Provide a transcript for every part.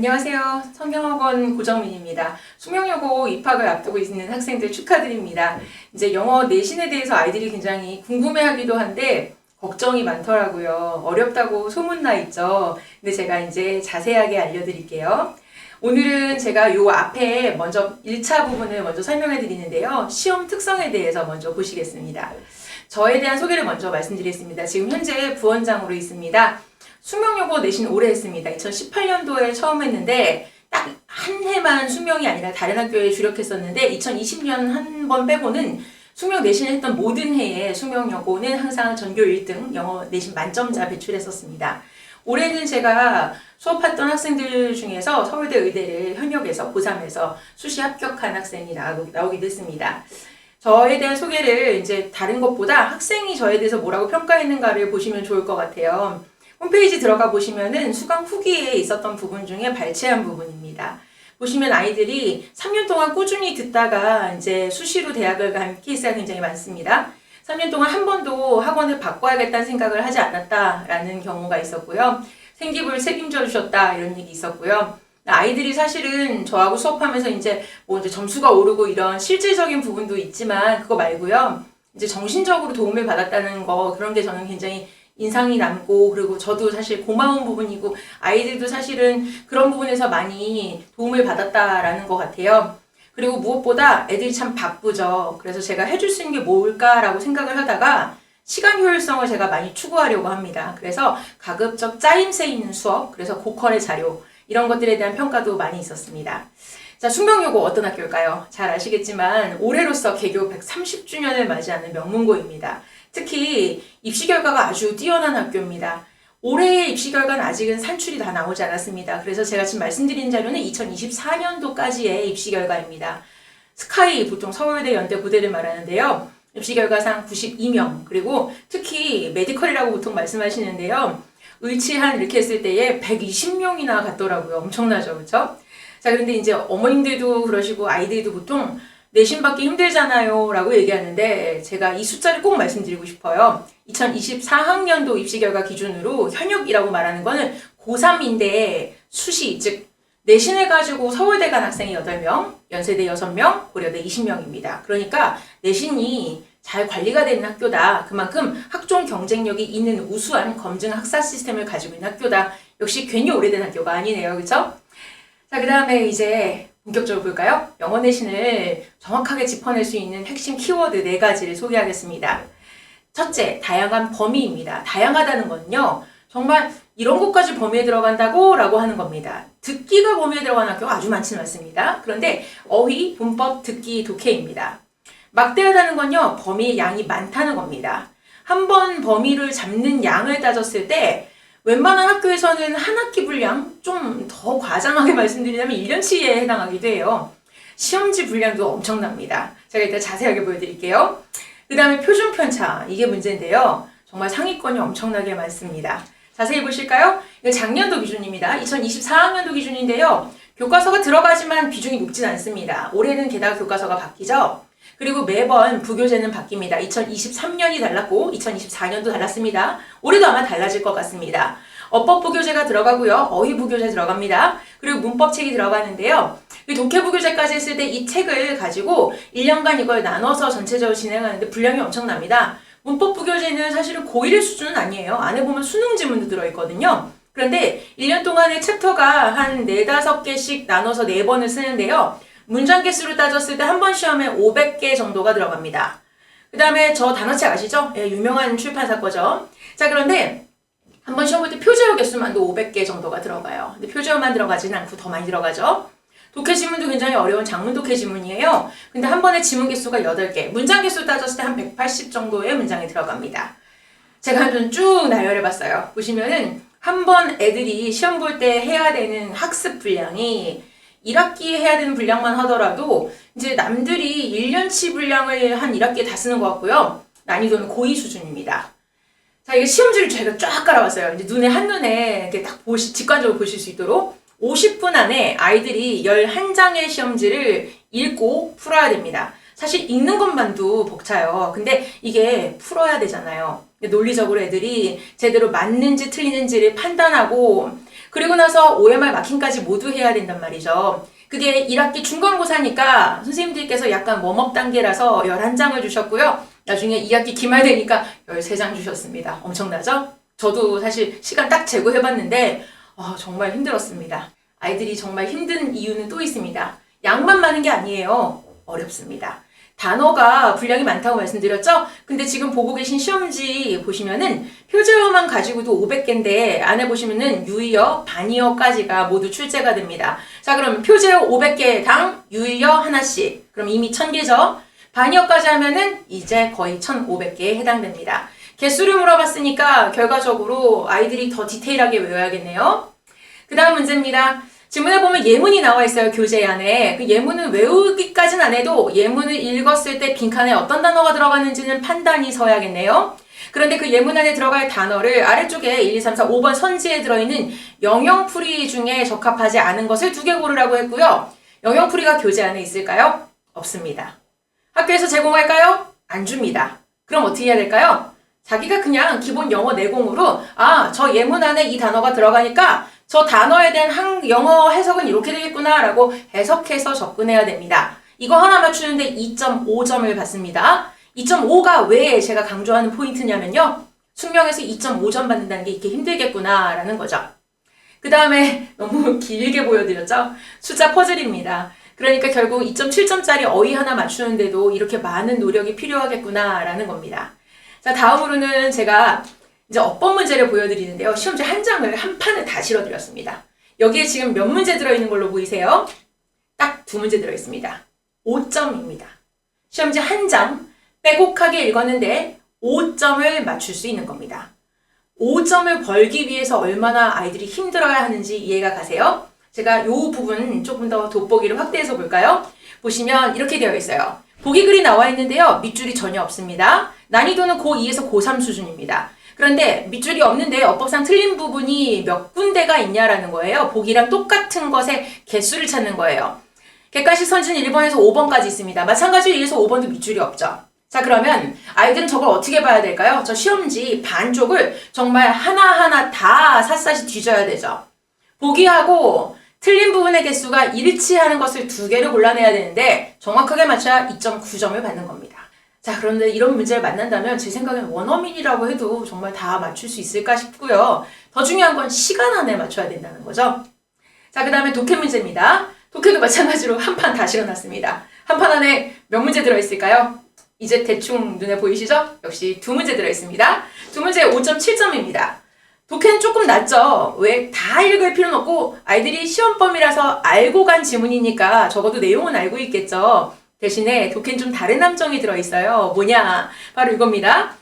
안녕하세요. 성경학원 고정민입니다. 숙명여고 입학을 앞두고 있는 학생들 축하드립니다. 이제 영어 내신에 대해서 아이들이 굉장히 궁금해하기도 한데 걱정이 많더라고요. 어렵다고 소문나 있죠. 근데 제가 이제 자세하게 알려드릴게요. 오늘은 제가 요 앞에 먼저 1차 부분을 먼저 설명해 드리는데요. 시험 특성에 대해서 먼저 보시겠습니다. 저에 대한 소개를 먼저 말씀드리겠습니다. 지금 현재 부원장으로 있습니다. 숙명여고 내신 오래 했습니다. 2018년도에 처음 했는데 딱 한 해만 숙명이 아니라 다른 학교에 주력했었는데 2020년 한 번 빼고는 숙명 내신을 했던 모든 해에 숙명여고는 항상 전교 1등 영어 내신 만점자 배출했었습니다. 올해는 제가 수업했던 학생들 중에서 서울대 의대를 현역에서 고3에서 수시 합격한 학생이 나오기도 했습니다. 저에 대한 소개를 이제 다른 것보다 학생이 저에 대해서 뭐라고 평가했는가를 보시면 좋을 것 같아요. 홈페이지 들어가 보시면은 수강 후기에 있었던 부분 중에 발췌한 부분입니다. 보시면 아이들이 3년 동안 꾸준히 듣다가 이제 수시로 대학을 간 케이스가 굉장히 많습니다. 3년 동안 한 번도 학원을 바꿔야겠다는 생각을 하지 않았다라는 경우가 있었고요. 생기부를 책임져 주셨다 이런 얘기 있었고요. 아이들이 사실은 저하고 수업하면서 이제 점수가 오르고 이런 실질적인 부분도 있지만 그거 말고요. 이제 정신적으로 도움을 받았다는 거 그런 게 저는 굉장히 인상이 남고 그리고 저도 사실 고마운 부분이고 아이들도 사실은 그런 부분에서 많이 도움을 받았다라는 것 같아요. 그리고 무엇보다 애들이 참 바쁘죠. 그래서 제가 해줄 수 있는 게 뭘까라고 생각을 하다가 시간 효율성을 제가 많이 추구하려고 합니다. 그래서 가급적 짜임새 있는 수업, 그래서 고퀄의 자료 이런 것들에 대한 평가도 많이 있었습니다. 자, 숙명여고 어떤 학교일까요? 잘 아시겠지만 올해로서 개교 130주년을 맞이하는 명문고입니다. 특히 입시 결과가 아주 뛰어난 학교입니다. 올해의 입시 결과는 아직은 산출이 다 나오지 않았습니다. 그래서 제가 지금 말씀드린 자료는 2024년도까지의 입시 결과입니다. 스카이, 보통 서울대, 연대, 고대를 말하는데요. 입시 결과상 92명, 그리고 특히 메디컬이라고 보통 말씀하시는데요. 의치한 이렇게 했을 때에 120명이나 갔더라고요. 엄청나죠, 그렇죠? 자, 그런데 이제 어머님들도 그러시고 아이들도 보통 내신 받기 힘들잖아요 라고 얘기하는데 제가 이 숫자를 꼭 말씀드리고 싶어요. 2024학년도 입시 결과 기준으로 현역이라고 말하는 거는 고3인데 수시, 즉 내신을 가지고 서울대 간 학생이 8명, 연세대 6명, 고려대 20명입니다. 그러니까 내신이 잘 관리가 되는 학교다. 그만큼 학종 경쟁력이 있는 우수한 검증 학사 시스템을 가지고 있는 학교다. 역시 괜히 오래된 학교가 아니네요. 그렇죠? 자, 그 다음에 이제 본격적으로 볼까요? 영어 내신을 정확하게 짚어낼 수 있는 핵심 키워드 4가지를 소개하겠습니다. 첫째, 다양한 범위입니다. 다양하다는 건요. 정말 이런 것까지 범위에 들어간다고? 라고 하는 겁니다. 듣기가 범위에 들어가는 학교가 아주 많지는 않습니다. 그런데 어휘, 문법, 듣기, 독해입니다. 막대하다는 건요. 범위의 양이 많다는 겁니다. 한 번 범위를 잡는 양을 따졌을 때 웬만한 학교에서는 한 학기 분량, 좀 더 과장하게 말씀드리자면 1년치에 해당하기도 해요. 시험지 분량도 엄청납니다. 제가 이따 자세하게 보여드릴게요. 그 다음에 표준 편차, 이게 문제인데요. 정말 상위권이 엄청나게 많습니다. 자세히 보실까요? 이거 작년도 기준입니다. 2024학년도 기준인데요. 교과서가 들어가지만 비중이 높진 않습니다. 올해는 게다가 교과서가 바뀌죠. 그리고 매번 부교재는 바뀝니다. 2023년이 달랐고 2024년도 달랐습니다. 올해도 아마 달라질 것 같습니다. 어법 부교재가 들어가고요. 어휘 부교재 들어갑니다. 그리고 문법책이 들어가는데요. 독해 부교재까지 했을 때 이 책을 가지고 1년간 이걸 나눠서 전체적으로 진행하는데 분량이 엄청납니다. 문법 부교재는 사실은 고1의 수준은 아니에요. 안에 보면 수능 지문도 들어있거든요. 그런데 1년 동안의 챕터가 한 4, 5개씩 나눠서 4번을 쓰는데요. 문장 개수를 따졌을 때 한 번 시험에 500개 정도가 들어갑니다. 그 다음에 저 단어책 아시죠? 예, 유명한 출판사 거죠. 자, 그런데 한 번 시험 볼 때 표제어 개수만도 500개 정도가 들어가요. 근데 표제어만 들어가지는 않고 더 많이 들어가죠. 독해 지문도 굉장히 어려운 장문 독해 지문이에요. 근데 한 번에 지문 개수가 8개, 문장 개수 따졌을 때 한 180 정도의 문장이 들어갑니다. 제가 한번 쭉 나열해 봤어요. 보시면은 한 번 애들이 시험 볼 때 해야 되는 학습 분량이 1학기에 해야 되는 분량만 하더라도 이제 남들이 1년치 분량을 한 1학기에 다 쓰는 것 같고요. 난이도는 고2 수준입니다. 자, 이게 시험지를 제가 쫙 깔아봤어요. 이제 눈에 한눈에 이렇게 딱 직관적으로 보실 수 있도록 50분 안에 아이들이 11장의 시험지를 읽고 풀어야 됩니다. 사실 읽는 것만도 벅차요. 근데 이게 풀어야 되잖아요. 논리적으로 애들이 제대로 맞는지 틀리는지를 판단하고 그리고 나서 OMR 마킹까지 모두 해야 된단 말이죠. 그게 1학기 중간고사니까 선생님들께서 약간 웜업 단계라서 11장을 주셨고요. 나중에 2학기 기말 되니까 13장 주셨습니다. 엄청나죠? 저도 사실 시간 딱 재고해봤는데 정말 힘들었습니다. 아이들이 정말 힘든 이유는 또 있습니다. 양만 많은 게 아니에요. 어렵습니다. 단어가 분량이 많다고 말씀드렸죠? 근데 지금 보고 계신 시험지 보시면은 표제어만 가지고도 500개인데 안에 보시면은 유의어, 반의어까지가 모두 출제가 됩니다. 자, 그럼 표제어 500개당 유의어 하나씩. 그럼 이미 1000개죠? 반의어까지 하면은 이제 거의 1500개에 해당됩니다. 개수를 물어봤으니까 결과적으로 아이들이 더 디테일하게 외워야겠네요. 그 다음 문제입니다. 지문에 보면 예문이 나와 있어요. 교재 안에. 그 예문은 외우기까지는 안 해도 예문을 읽었을 때 빈칸에 어떤 단어가 들어가는지는 판단이 서야겠네요. 그런데 그 예문 안에 들어갈 단어를 아래쪽에 1, 2, 3, 4, 5번 선지에 들어있는 영영풀이 중에 적합하지 않은 것을 2개 고르라고 했고요. 영영풀이가 교재 안에 있을까요? 없습니다. 학교에서 제공할까요? 안 줍니다. 그럼 어떻게 해야 될까요? 자기가 그냥 기본 영어 내공으로 저 예문 안에 이 단어가 들어가니까 저 단어에 대한 영어 해석은 이렇게 되겠구나 라고 해석해서 접근해야 됩니다. 이거 하나 맞추는데 2.5점을 받습니다. 2.5가 왜 제가 강조하는 포인트냐면요. 숙명에서 2.5점 받는다는 게 이렇게 힘들겠구나 라는 거죠. 그 다음에 너무 길게 보여드렸죠? 숫자 퍼즐입니다. 그러니까 결국 2.7점짜리 어휘 하나 맞추는데도 이렇게 많은 노력이 필요하겠구나 라는 겁니다. 자, 다음으로는 제가 이제 어법 문제를 보여드리는데요. 시험지 한 판을 다 실어드렸습니다. 여기에 지금 몇 문제 들어있는 걸로 보이세요? 딱 2문제 들어있습니다. 5점입니다. 시험지 한 장 빼곡하게 읽었는데 5점을 맞출 수 있는 겁니다. 5점을 벌기 위해서 얼마나 아이들이 힘들어야 하는지 이해가 가세요? 제가 이 부분 조금 더 돋보기를 확대해서 볼까요? 보시면 이렇게 되어 있어요. 보기글이 나와 있는데요. 밑줄이 전혀 없습니다. 난이도는 고2에서 고3 수준입니다. 그런데 밑줄이 없는데 어법상 틀린 부분이 몇 군데가 있냐라는 거예요. 보기랑 똑같은 것의 개수를 찾는 거예요. 객관식 선진 1번에서 5번까지 있습니다. 마찬가지로 1에서 5번도 밑줄이 없죠. 자, 그러면 아이들은 저걸 어떻게 봐야 될까요? 저 시험지 반쪽을 정말 하나하나 다 샅샅이 뒤져야 되죠. 보기하고 틀린 부분의 개수가 일치하는 것을 2개를 골라내야 되는데 정확하게 맞춰야 2.9점을 받는 겁니다. 자, 그런데 이런 문제를 만난다면 제 생각엔 원어민이라고 해도 정말 다 맞출 수 있을까 싶고요. 더 중요한 건 시간 안에 맞춰야 된다는 거죠. 자, 그 다음에 독해 문제입니다. 독해도 마찬가지로 한 판 다 실어놨습니다. 한 판 안에 몇 문제 들어있을까요? 이제 대충 눈에 보이시죠? 역시 2문제 들어있습니다. 2문제 5.7점입니다. 독해는 조금 낮죠? 왜? 다 읽을 필요는 없고 아이들이 시험범위라서 알고 간 지문이니까 적어도 내용은 알고 있겠죠. 대신에 독해는 좀 다른 함정이 들어있어요. 뭐냐? 바로 이겁니다.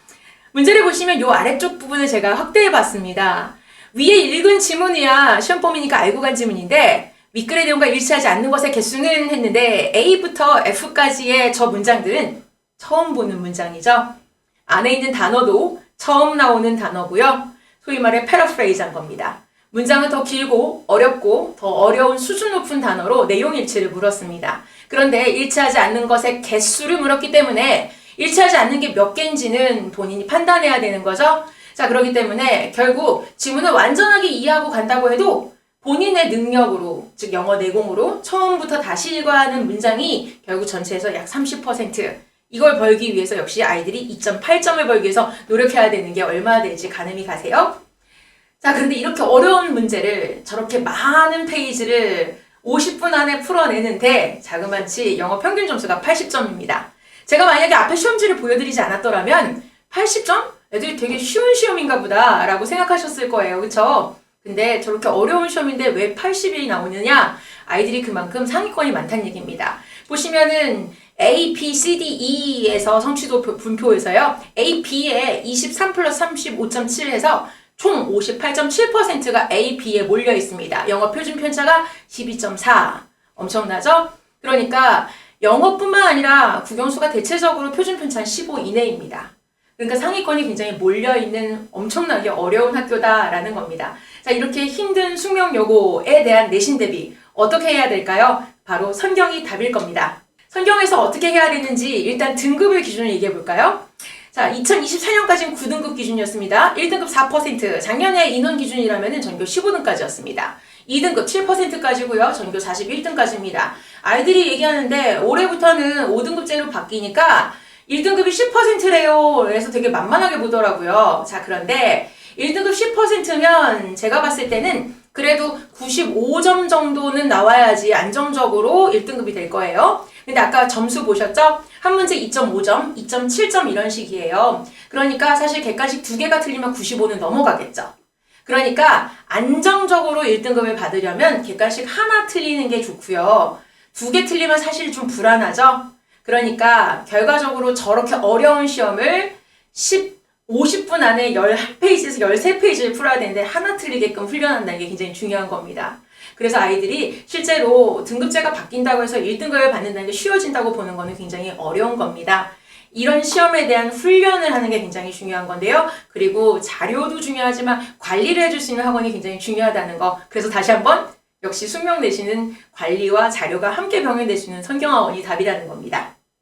문제를 보시면 이 아래쪽 부분을 제가 확대해봤습니다. 위에 읽은 지문이야 시험범위니까 알고 간 지문인데 윗글의 내용과 일치하지 않는 것의 개수는 했는데 A부터 F까지의 저 문장들은 처음 보는 문장이죠. 안에 있는 단어도 처음 나오는 단어고요. 소위 말해 패러프레이즈한 겁니다. 문장은 더 길고 어렵고 더 어려운 수준 높은 단어로 내용 일치를 물었습니다. 그런데 일치하지 않는 것의 개수를 물었기 때문에 일치하지 않는 게 몇 개인지는 본인이 판단해야 되는 거죠. 자, 그렇기 때문에 결국 지문을 완전하게 이해하고 간다고 해도 본인의 능력으로, 즉 영어 내공으로 처음부터 다시 읽어야 하는 문장이 결국 전체에서 약 30%. 이걸 벌기 위해서 역시 아이들이 2.8점을 벌기 위해서 노력해야 되는 게 얼마나 될지 가늠이 가세요? 자, 그런데 이렇게 어려운 문제를 저렇게 많은 페이지를 50분 안에 풀어내는데 자그마치 영어 평균 점수가 80점입니다. 제가 만약에 앞에 시험지를 보여드리지 않았더라면 80점? 애들이 되게 쉬운 시험인가 보다 라고 생각하셨을 거예요. 그쵸? 근데 저렇게 어려운 시험인데 왜 80이 나오느냐? 아이들이 그만큼 상위권이 많다는 얘기입니다. 보시면은 A, B, C, D, E에서 성취도 분표에서요. A, B에 23 플러스 35.7 해서 총 58.7%가 A, B에 몰려 있습니다. 영어 표준 편차가 12.4. 엄청나죠? 그러니까 영어뿐만 아니라 국영수가 대체적으로 표준 편차는 15 이내입니다. 그러니까 상위권이 굉장히 몰려있는 엄청나게 어려운 학교다라는 겁니다. 자, 이렇게 힘든 숙명여고에 대한 내신 대비 어떻게 해야 될까요? 바로 성경이 답일 겁니다. 성경에서 어떻게 해야 되는지 일단 등급을 기준으로 얘기해 볼까요? 자, 2024년까지는 9등급 기준이었습니다. 1등급 4%, 작년에 인원 기준이라면 전교 15등까지였습니다. 2등급 7%까지고요. 전교 41등까지입니다. 아이들이 얘기하는데 올해부터는 5등급제로 바뀌니까 1등급이 10%래요. 그래서 되게 만만하게 보더라고요. 자, 그런데 1등급 10%면 제가 봤을 때는 그래도 95점 정도는 나와야지 안정적으로 1등급이 될 거예요. 근데 아까 점수 보셨죠? 한 문제 2.5점, 2.7점 이런 식이에요. 그러니까 사실 객관식 2개가 틀리면 95는 넘어가겠죠. 그러니까 안정적으로 1등급을 받으려면 객관식 하나 틀리는 게 좋고요. 2개 틀리면 사실 좀 불안하죠? 그러니까 결과적으로 저렇게 어려운 시험을 50분 안에 10페이지에서 13페이지를 풀어야 되는데 하나 틀리게끔 훈련한다는 게 굉장히 중요한 겁니다. 그래서 아이들이 실제로 등급제가 바뀐다고 해서 1등급을 받는다는 게 쉬워진다고 보는 거는 굉장히 어려운 겁니다. 이런 시험에 대한 훈련을 하는 게 굉장히 중요한 건데요. 그리고 자료도 중요하지만 관리를 해줄 수 있는 학원이 굉장히 중요하다는 거. 그래서 다시 한번 역시 숙명 내신은 관리와 자료가 함께 병행될 수 있는 성경학원이 답이라는 겁니다.